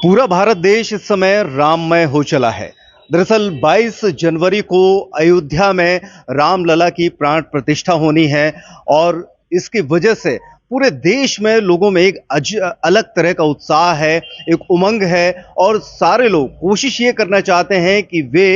पूरा भारत देश इस समय राममय हो चला है। दरअसल 22 जनवरी को अयोध्या में रामलला की प्राण प्रतिष्ठा होनी है और इसकी वजह से पूरे देश में लोगों में एक अलग तरह का उत्साह है, एक उमंग है और सारे लोग कोशिश ये करना चाहते हैं कि वे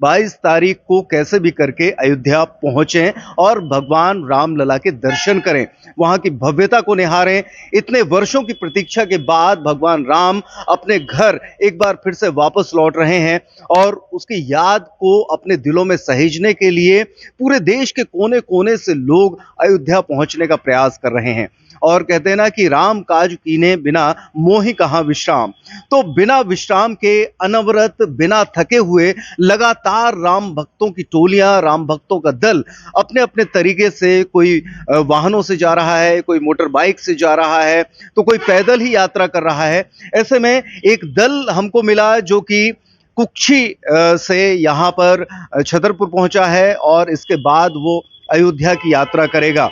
22 तारीख को कैसे भी करके अयोध्या पहुंचें और भगवान रामलला के दर्शन करें, वहां की भव्यता को निहारें। इतने वर्षों की प्रतीक्षा के बाद भगवान राम अपने घर एक बार फिर से वापस लौट रहे हैं और उसकी याद को अपने दिलों में सहेजने के लिए पूरे देश के कोने कोने से लोग अयोध्या पहुंचने का प्रयास कर रहे हैं। और कहते हैं ना कि राम काज कीने बिना मोहि कहाँ विश्राम। तो बिना विश्राम के अनवरत बिना थके हुए लगातार राम भक्तों की टोलियां, राम भक्तों का दल अपने अपने तरीके से, कोई वाहनों से जा रहा है, कोई मोटर बाइक से जा रहा है, तो कोई पैदल ही यात्रा कर रहा है। ऐसे में एक दल हमको मिला जो कि कुक्षी से यहाँ पर छतरपुर पहुंचा है और इसके बाद वो अयोध्या की यात्रा करेगा।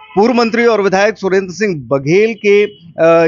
पूर्व मंत्री और विधायक सुरेंद्र सिंह बघेल के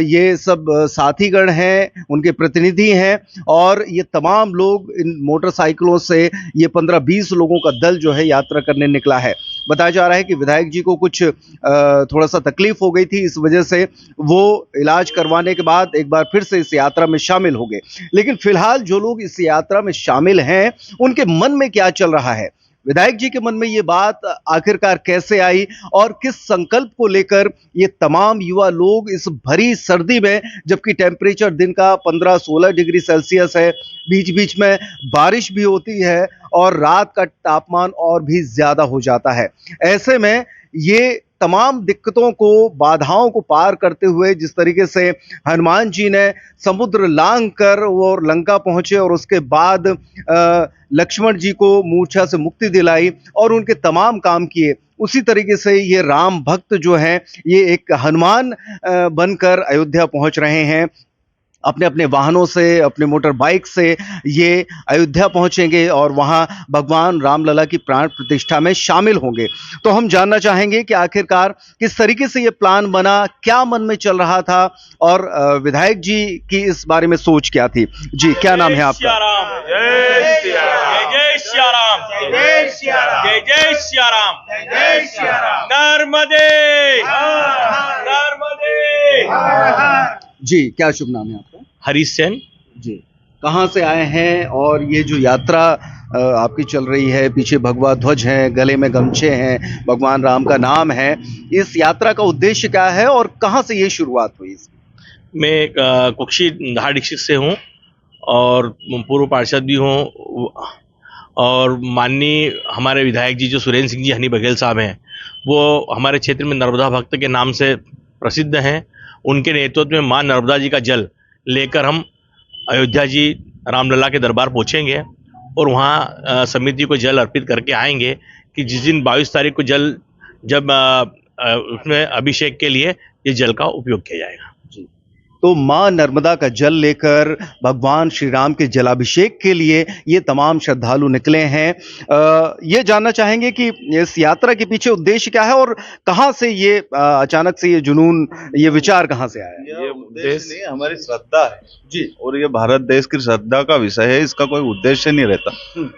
ये सब साथीगण हैं, उनके प्रतिनिधि हैं और ये तमाम लोग इन मोटरसाइकिलों से ये 15-20 लोगों का दल जो है यात्रा करने निकला है। बताया जा रहा है कि विधायक जी को कुछ थोड़ा सा तकलीफ हो गई थी, इस वजह से वो इलाज करवाने के बाद एक बार फिर से इस यात्रा में शामिल हो गए। लेकिन फिलहाल जो लोग इस यात्रा में शामिल हैं, उनके मन में क्या चल रहा है, विधायक जी के मन में ये बात आखिरकार कैसे आई और किस संकल्प को लेकर ये तमाम युवा लोग इस भरी सर्दी में, जबकि टेम्परेचर दिन का 15-16 डिग्री सेल्सियस है, बीच बीच में बारिश भी होती है और रात का तापमान और भी ज्यादा हो जाता है। ऐसे में ये तमाम दिक्कतों को, बाधाओं को पार करते हुए जिस तरीके से हनुमान जी ने समुद्र लांघ कर वो लंका पहुंचे और उसके बाद लक्ष्मण जी को मूर्छा से मुक्ति दिलाई और उनके तमाम काम किए, उसी तरीके से ये राम भक्त जो हैं ये एक हनुमान बनकर अयोध्या पहुंच रहे हैं। अपने अपने वाहनों से, अपने मोटर बाइक से ये अयोध्या पहुंचेंगे और वहां भगवान रामलला की प्राण प्रतिष्ठा में शामिल होंगे। तो हम जानना चाहेंगे कि आखिरकार किस तरीके से ये प्लान बना, क्या मन में चल रहा था और विधायक जी की इस बारे में सोच क्या थी। जी, क्या नाम है आपका? जय श्री राम, जय श्री राम, जय श्री राम, जय श्री राम, जय श्री राम। नर्मदे नर्मदे। जी, क्या शुभ नाम है आपका? हरीश सेन जी, कहाँ से आए हैं और ये जो यात्रा आपकी चल रही है, पीछे भगवा ध्वज है, गले में गमछे हैं, भगवान राम का नाम है, इस यात्रा का उद्देश्य क्या है और कहाँ से ये शुरुआत हुई? मैं कुक्षी धार डिस्ट्रिक्ट से हूँ और पूर्व पार्षद भी हूँ और माननीय हमारे विधायक जी जो सुरेंद्र सिंह जी हनी बघेल साहब हैं, वो हमारे क्षेत्र में नर्मदा भक्त के नाम से प्रसिद्ध हैं। उनके नेतृत्व में मां नर्मदा जी का जल लेकर हम अयोध्या जी रामलला के दरबार पहुंचेंगे और वहां समिति को जल अर्पित करके आएंगे कि जिस दिन 22 तारीख को जल जब उसमें अभिषेक के लिए ये जल का उपयोग किया जाएगा। तो मां नर्मदा का जल लेकर भगवान श्री राम के जलाभिषेक के लिए ये तमाम श्रद्धालु निकले हैं। ये जानना चाहेंगे कि इस यात्रा के पीछे उद्देश्य क्या है और कहां से ये अचानक से ये जुनून, ये विचार कहां से आया? ये उद्देश्य नहीं, हमारी श्रद्धा है जी, और ये भारत देश की श्रद्धा का विषय है। इसका कोई उद्देश्य नहीं रहता।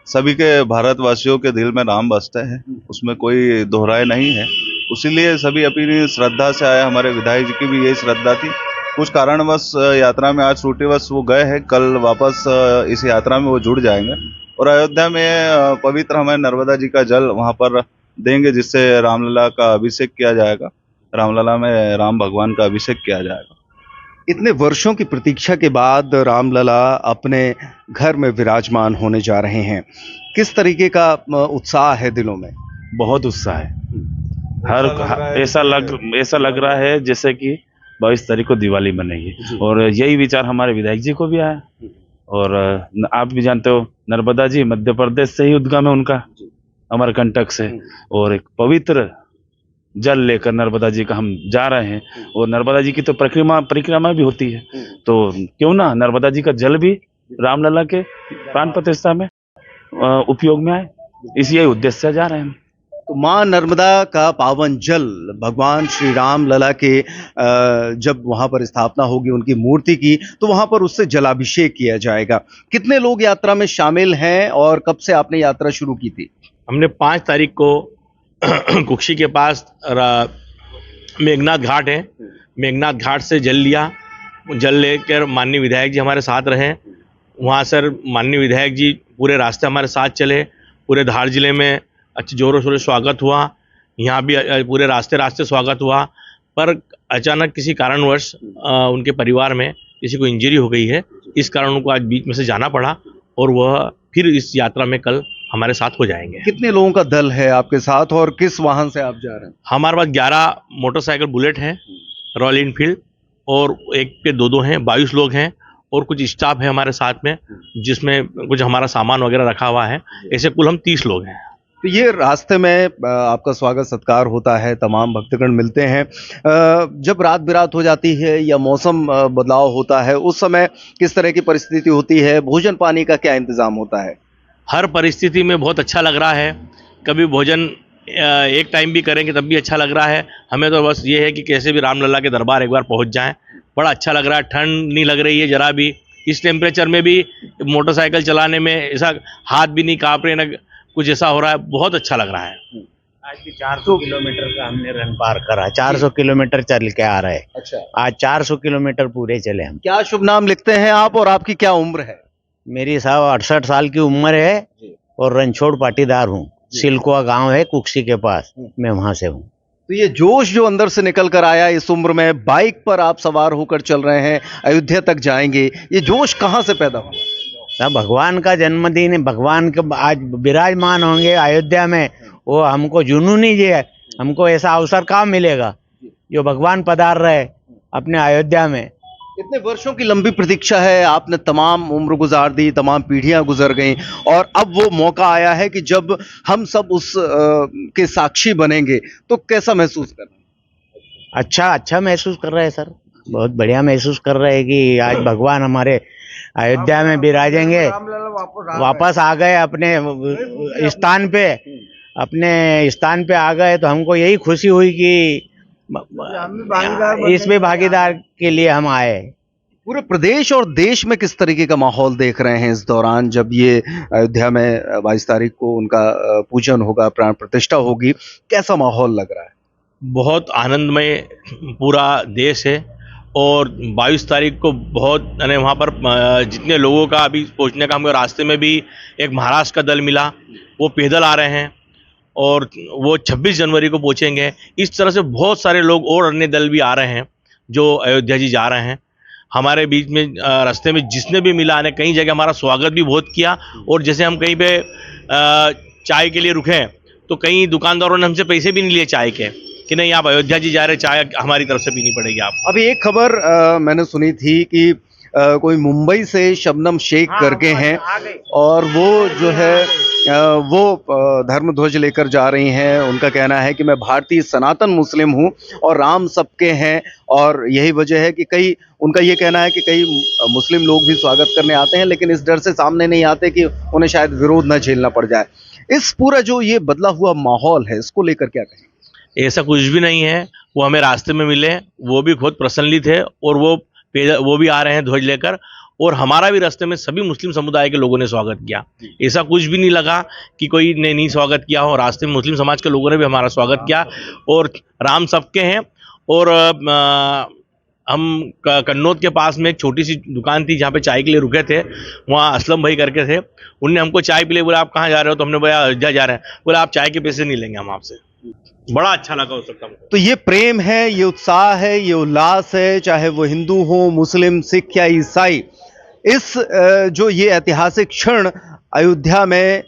सभी के भारतवासियों के दिल में राम बसते हैं, उसमें कोई दोहराए नहीं है। इसीलिए सभी अपनी श्रद्धा से आए। हमारे विधायक जी की भी यही श्रद्धा थी। कुछ कारणवश यात्रा में आज छुट्टीवश वो गए हैं, कल वापस इस यात्रा में वो जुड़ जाएंगे और अयोध्या में पवित्र हमारे नर्मदा जी का जल वहां पर देंगे, जिससे रामलला का अभिषेक किया जाएगा। रामलला में राम भगवान का अभिषेक किया जाएगा। इतने वर्षों की प्रतीक्षा के बाद रामलला अपने घर में विराजमान होने जा रहे हैं, किस तरीके का उत्साह है दिलों में? बहुत उत्साह है। ऐसा लग रहा है जैसे कि 22 तारीख को दिवाली मनेगी और यही विचार हमारे विधायक जी को भी आया। और आप भी जानते हो नर्मदा जी मध्य प्रदेश से ही उद्गम है उनका, अमरकंटक से, और एक पवित्र जल लेकर नर्मदा जी का हम जा रहे हैं और नर्मदा जी की तो परिक्रमा भी होती है, तो क्यों ना नर्मदा जी का जल भी रामलला के प्राण प्रतिष्ठा में उपयोग में आए, इसी उद्देश्य से जा रहे हैं। तो माँ नर्मदा का पावन जल भगवान श्री राम लला के जब वहां पर स्थापना होगी उनकी मूर्ति की, तो वहां पर उससे जलाभिषेक किया जाएगा। कितने लोग यात्रा में शामिल हैं और कब से आपने यात्रा शुरू की थी? हमने 5 तारीख को कुक्षी के पास मेघनाथ घाट है, मेघनाथ घाट से जल लिया। जल लेकर माननीय विधायक जी हमारे साथ रहे। वहाँ सर माननीय विधायक जी पूरे रास्ते हमारे साथ चले। पूरे धार जिले में अच्छे जोरों शोरों से स्वागत हुआ, यहाँ भी पूरे रास्ते स्वागत हुआ। पर अचानक किसी कारणवश उनके परिवार में किसी को इंजरी हो गई है, इस कारण उनको आज बीच में से जाना पड़ा और वह फिर इस यात्रा में कल हमारे साथ हो जाएंगे। कितने लोगों का दल है आपके साथ और किस वाहन से आप जा रहे हैं? हमारे पास 11 मोटरसाइकिल बुलेट हैं, रॉयल इनफील्ड, और एक पे 2-2 हैं, 22 लोग हैं और कुछ स्टाफ है हमारे साथ में, जिसमें कुछ हमारा सामान वगैरह रखा हुआ है। ऐसे कुल हम 30 लोग हैं। तो ये रास्ते में आपका स्वागत सत्कार होता है, तमाम भक्तगण मिलते हैं। जब रात बिरात हो जाती है या मौसम बदलाव होता है, उस समय किस तरह की परिस्थिति होती है? भोजन पानी का क्या इंतजाम होता है? हर परिस्थिति में बहुत अच्छा लग रहा है। कभी भोजन एक टाइम भी करेंगे तब भी अच्छा लग रहा है। हमें तो बस ये है कि कैसे भी रामलला के दरबार एक बार पहुंच जाएं। बड़ा अच्छा लग रहा है, ठंड नहीं लग रही है जरा भी। इस टेम्परेचर में भी मोटरसाइकिल चलाने में ऐसा हाथ भी नहीं कांप रहे, ना कुछ ऐसा हो रहा है। बहुत अच्छा लग रहा है। आज भी 400 किलोमीटर का हमने रन पार करा। 400 किलोमीटर चल के आ रहे हैं। अच्छा, आज 400 किलोमीटर पूरे चले हम। क्या शुभ नाम लिखते हैं आप और आपकी क्या उम्र है? मेरी साहब 68 साल की उम्र है और रणछोड़ पाटीदार हूँ। सिलकुआ गांव है कुक्षी के पास, मैं वहां से हूँ। तो ये जोश जो अंदर से निकल कर आया इस उम्र में, बाइक पर आप सवार होकर चल रहे हैं, अयोध्या तक जाएंगे, ये जोश कहाँ से पैदा हुआ? सब भगवान का जन्मदिन है, भगवान के आज विराजमान होंगे अयोध्या में, वो हमको जुनून ही है। हमको ऐसा अवसर कहाँ मिलेगा जो भगवान पधार रहे अपने अयोध्या में। इतने वर्षों की लंबी प्रतीक्षा है, आपने तमाम उम्र गुजार दी, तमाम पीढ़ियां गुजर गईं और अब वो मौका आया है कि जब हम सब उस के साक्षी बनेंगे, तो कैसा महसूस कर रहे हैं? अच्छा महसूस कर रहे हैं सर, बहुत बढ़िया महसूस कर रहे हैं कि आज भगवान हमारे अयोध्या में विराजेंगे, वापस आ गए अपने स्थान पे आ गए। तो हमको यही खुशी हुई कि इसमें भागीदार के लिए हम आए। पूरे प्रदेश और देश में किस तरीके का माहौल देख रहे हैं इस दौरान, जब ये अयोध्या में 22 तारीख को उनका पूजन होगा, प्राण प्रतिष्ठा होगी, कैसा माहौल लग रहा है? बहुत आनंदमय पूरा देश है और 22 तारीख को बहुत यानी वहाँ पर जितने लोगों का अभी पहुँचने का, हमको रास्ते में भी एक महाराष्ट्र का दल मिला, वो पैदल आ रहे हैं और वो 26 जनवरी को पहुँचेंगे। इस तरह से बहुत सारे लोग और अन्य दल भी आ रहे हैं जो अयोध्या जी जा रहे हैं। हमारे बीच में रास्ते में जिसने भी मिला ने कई जगह हमारा स्वागत भी बहुत किया। और जैसे हम कहीं पे चाय के लिए रुके तो कई दुकानदारों ने हमसे पैसे भी नहीं लिए चाय के, कि नहीं आप अयोध्या जी जा रहे, चाय हमारी तरफ से पीनी पड़ेगी आपको। अभी एक खबर मैंने सुनी थी कि कोई मुंबई से शबनम शेख करके हैं और वो जो है वो धर्म ध्वज लेकर जा रही हैं। उनका कहना है कि मैं भारतीय सनातन मुस्लिम हूं और राम सबके हैं, और यही वजह है कि उनका ये कहना है कि कई मुस्लिम लोग भी स्वागत करने आते हैं लेकिन इस डर से सामने नहीं आते कि उन्हें शायद विरोध न झेलना पड़ जाए। इस पूरा जो ये बदला हुआ माहौल है, इसको लेकर क्या कहें? ऐसा कुछ भी नहीं है। वो हमें रास्ते में मिले, वो भी बहुत प्रसन्न थे और वो भी आ रहे हैं ध्वज लेकर, और हमारा भी रास्ते में सभी मुस्लिम समुदाय के लोगों ने स्वागत किया। ऐसा कुछ भी नहीं लगा कि कोई ने नहीं स्वागत किया हो। रास्ते में मुस्लिम समाज के लोगों ने भी हमारा स्वागत किया और राम सबके हैं। और हम कन्नौज के पास में एक छोटी सी दुकान थी जहाँ पे चाय के लिए रुके थे, वहाँ असलम भाई करके थे, उनने हमको चाय पिलाई। बोला आप कहाँ जा रहे हो? तो हमने बोला अयोध्या जा रहे हैं। बोला आप चाय के पैसे नहीं लेंगे हम आपसे। बड़ा अच्छा लगा उस वक्त हमको। तो ये प्रेम है, ये उत्साह है, ये उल्लास है, चाहे वो हिंदू हो, मुस्लिम, सिख या ईसाई। इस जो ये ऐतिहासिक क्षण अयोध्या में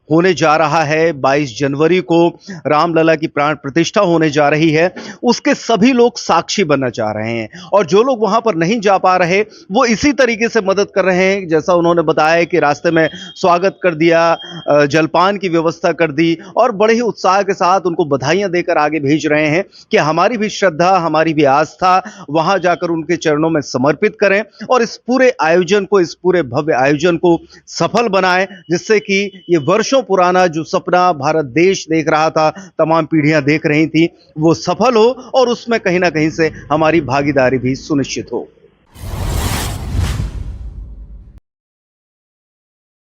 होने जा रहा है, 22 जनवरी को रामलला की प्राण प्रतिष्ठा होने जा रही है, उसके सभी लोग साक्षी बनना चाह रहे हैं। और जो लोग वहां पर नहीं जा पा रहे वो इसी तरीके से मदद कर रहे हैं, जैसा उन्होंने बताया कि रास्ते में स्वागत कर दिया, जलपान की व्यवस्था कर दी और बड़े ही उत्साह के साथ उनको बधाइयां देकर आगे भेज रहे हैं कि हमारी भी श्रद्धा, हमारी भी आस्था वहां जाकर उनके चरणों में समर्पित करें और इस पूरे आयोजन को, इस पूरे भव्य आयोजन को सफल बनाएं, जिससे कि ये वर्षों सदियों पुराना जो सपना भारत देश देख रहा था, तमाम पीढ़ियां देख रही थी, वो सफल हो और उसमें कहीं ना कहीं से हमारी भागीदारी भी सुनिश्चित हो।